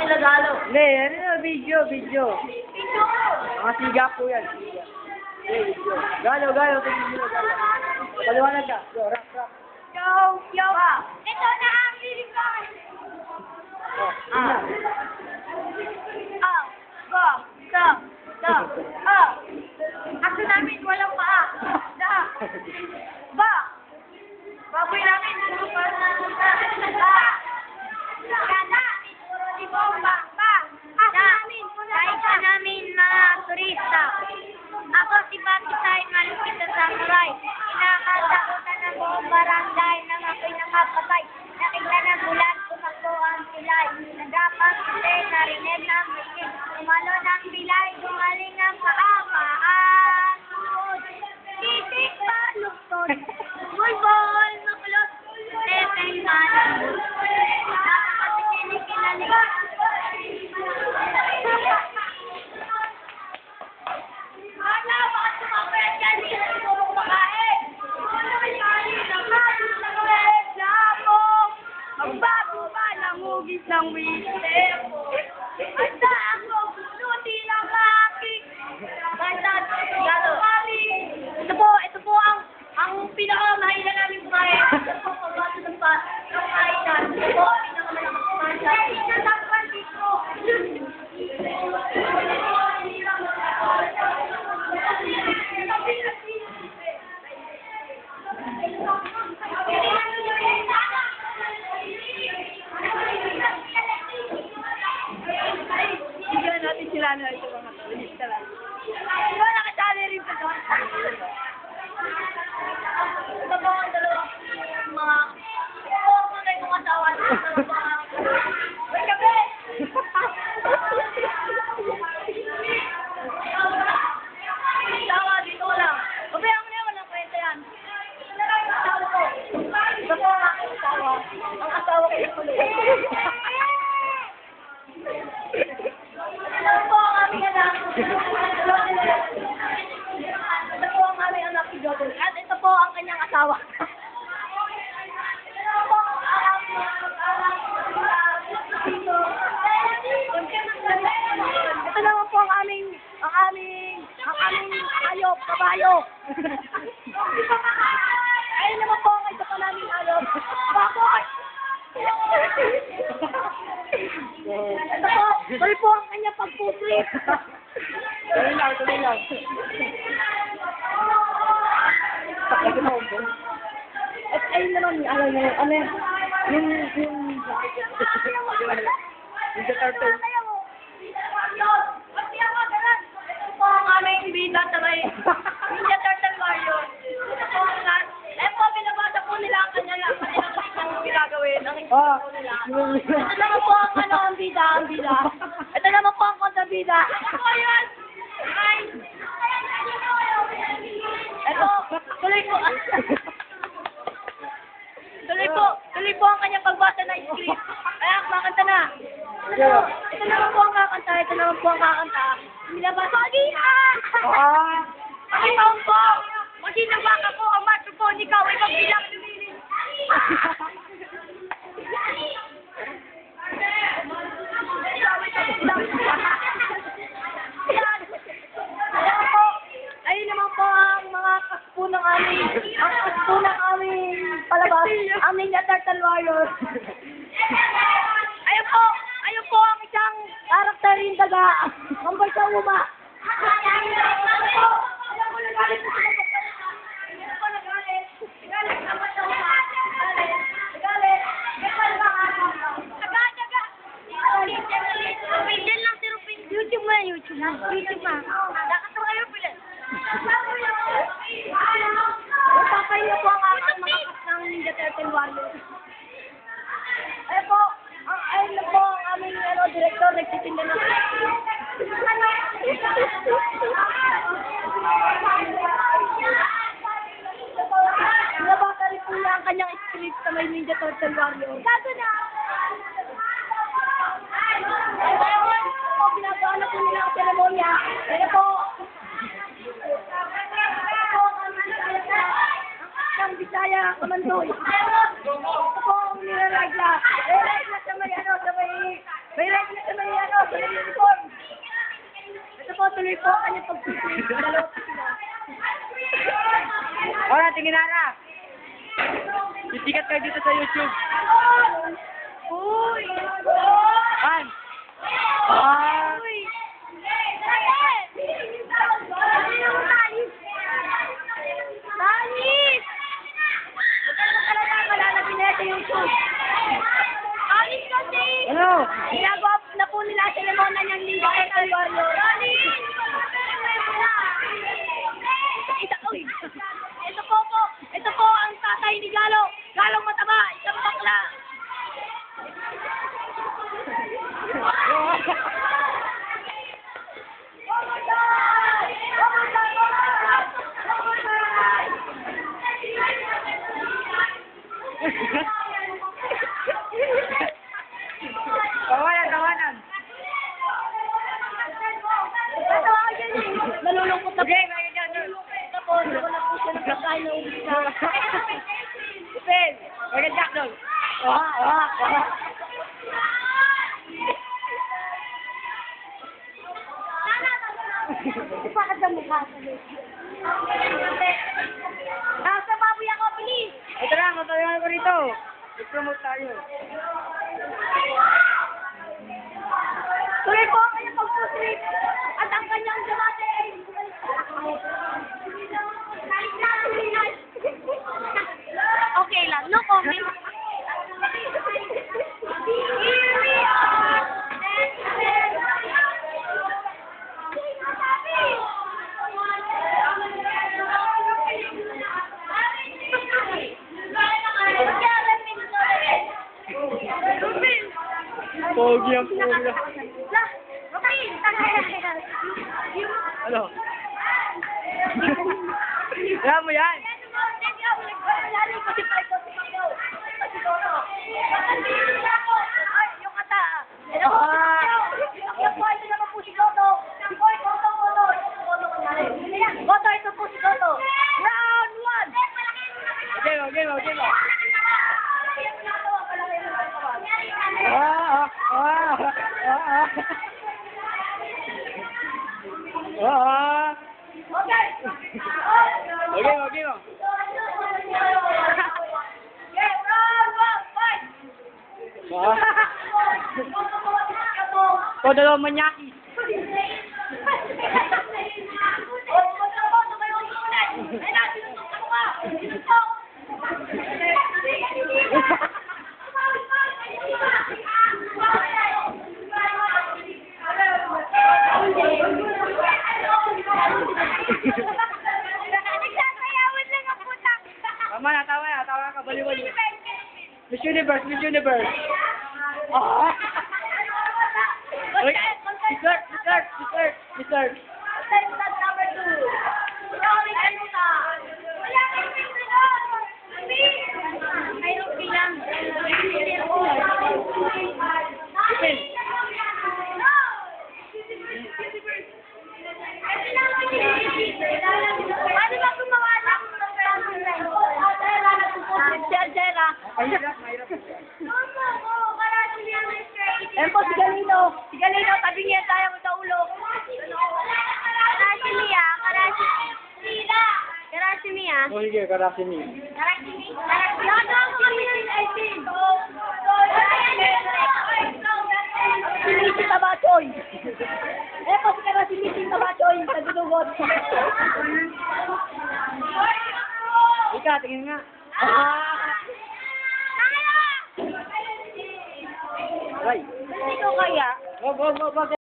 nila galo. Hindi, ano na, video. Video. Mga siga po yan, siga. Okay, video. Galo, tingin nyo, galo. Paliwanag ka. Yo, rap. Yo. Ito na ang lilipan. Oh, tingnan. Ako namin walang paa. Baboy namin puro pa. Ganda. Puro di bomba. Kahit namin mga turista. Ako si Bakitay, malupit na samurai. Kinakatakutan ng buong barangay nang ako'y nakapatay. Nakita ng bulan, tumakbo ang pilay. Nagapang kasi narinig ng mikin. Umalo ng pilay, gumaling ang paamaan. Titik pa, lukton. Bulbol, makulot. Tepeng malang. Nakakatikinig kinalig. Ana, baka sumapit ka dito sa puro kumakain. Magbababa ng hugis ng wisip. Basta ako, luti ng aking. Basta, galo. Ito po ang pinakamahila namin kumain. Ito po, pagbato ng kainan. Ito po, pinakamalakas kumain. Dahil natakpan dito. Bigyan natin sila na ito mga turista lang. Diba nakasali rin sa doon? Ito po ang dalawang mga tunay kong asawa. May kape! Asawa, dito ko lang. Pabayaan mo na yan, walang kwenta yan. Ito na lang yung asawa ko. Ito po ang aking asawa. Ang asawa ko yung kulit. Ito po ang aming anak. Ito po ang aming anak si Jodel. At ito po ang kanyang asawa. Ito po ang ito naman po ang aming ayop, kabayo. Ayun naman po ang isa pa naming ayop. Baboy! Ito po, tuloy po ang kanyang pagpuslip. Tuloy lang. Tapos mo, At ayun naman, alam mo, yung turtle. Ito po ang aming bida sabay. Ninja Turtle Warrior. Ito po ang ayun po, binabasa po nila ang kanilang ginagawin. Ang po nila. Ito naman po ang bida. Ito naman po ang kontrabida. Ito po yun. Ito, tuloy po ang kanyang pagbasa ng script. Kaya, kumakanta na. Ito naman po ang kakanta. Nilabas. Pakitaon po. Kasi nabaka po ang microphone ikaw ay magbilang lumilin. Ayun naman po ang mga kaspo ng aming palabas, aming The Turtle Warrior. Ayun po ang isang karakter yung daga, mambay sa uma. YouTube na. Nakatawa kayo pala. Papahinga po ang aking mga kas ng Ninja Turtle Warrior. Ayun po ang aming director, nagtitinda ng nabasa rin po niya ang kanyang script sa may Ninja Turtle Warrior. Gago na! Ginagawa na po nila ang seremonya. Kaya po, ang Bisaya, Kamandoy. Ito po ang nilalag na. May like na sa may tuloy po ang kanyang pagpipili. Dalawa pa sila. Ora, tingin Ara. Sisikat kayo dito sa YouTube. Uy! Han! Ah! Uy! Talis! Malalagin na ito yung shoot. Talis kasi! Ano? Ginagawa na po nila sa lemona niyang linggo kay Calvario. Talis! Ito po ang tatay ni Galo. Galong mataba, isang bakla. Tawanan, tawanan. Nalulungkot na po. Okay, may ganyan. Tapos, wala po siya ng pagkain na ubis na. Ipin! May ganyan doon. Bakit ang mukha sa loob? Nasa baboy ako, bilis! Ito na, matalingan ko rito. I-promote tayo. Tuloy po ang kanyang pagputrip at ang kanyang debate ay okay lang, no comment. Here we are! Pogi ang pogi. Ano? Kaya mo yan? Okay, okay. Okay. Ito dalawang manyaki. Tama ka, baliwali. Miss Universe. Wait, dessert. Mahirap. Ayan po, si Galino. Si Galino, tabi niya tayo sa ulo. Karasimi. Oh, sige, Karasimi. Lahat mo kami ng item. Si Missy Tabachoy. Ayan po, si Missy Tabachoy. Tagudugot. Ika, tingin nga. Right. Hindi ko kaya. Go.